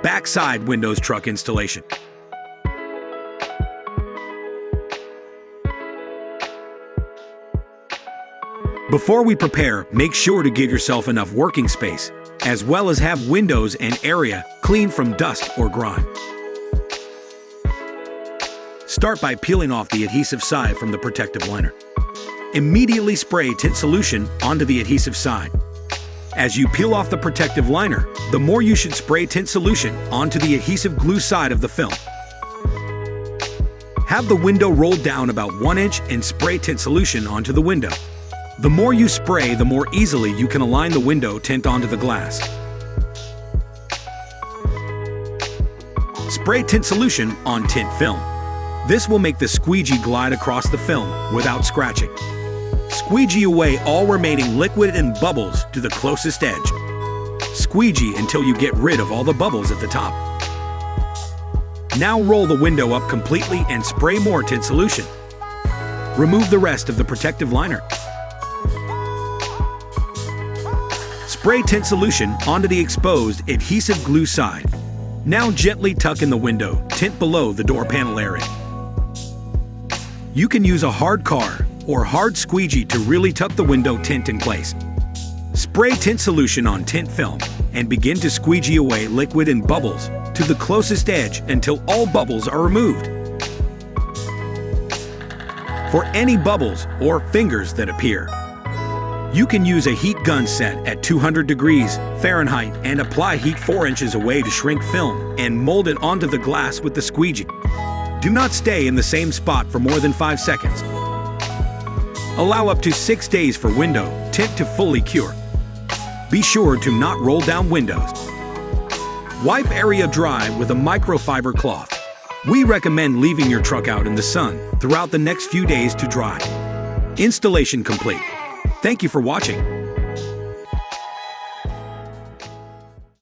Backside windows truck installation. Before we prepare, make sure to give yourself enough working space, as well as have windows and area clean from dust or grime. Start by peeling off the adhesive side from the protective liner. Immediately spray tint solution onto the adhesive side. As you peel off the protective liner, the more you should spray tint solution onto the adhesive glue side of the film. Have the window rolled down about 1 inch and spray tint solution onto the window. The more you spray, the more easily you can align the window tint onto the glass. Spray tint solution on tint film. This will make the squeegee glide across the film without scratching. Squeegee away all remaining liquid and bubbles to the closest edge. Squeegee until you get rid of all the bubbles at the top. Now roll the window up completely and spray more tint solution. Remove the rest of the protective liner. Spray tint solution onto the exposed adhesive glue side. Now gently tuck in the window tint below the door panel area. You can use a hard card or hard squeegee to really tuck the window tint in place. Spray tint solution on tint film and begin to squeegee away liquid and bubbles to the closest edge until all bubbles are removed. For any bubbles or fingers that appear, you can use a heat gun set at 200 degrees Fahrenheit and apply heat 4 inches away to shrink film and mold it onto the glass with the squeegee. Do not stay in the same spot for more than 5 seconds. Allow up to 6 days for window tint to fully cure. Be sure to not roll down windows. Wipe area dry with a microfiber cloth. We recommend leaving your truck out in the sun throughout the next few days to dry. Installation complete. Thank you for watching.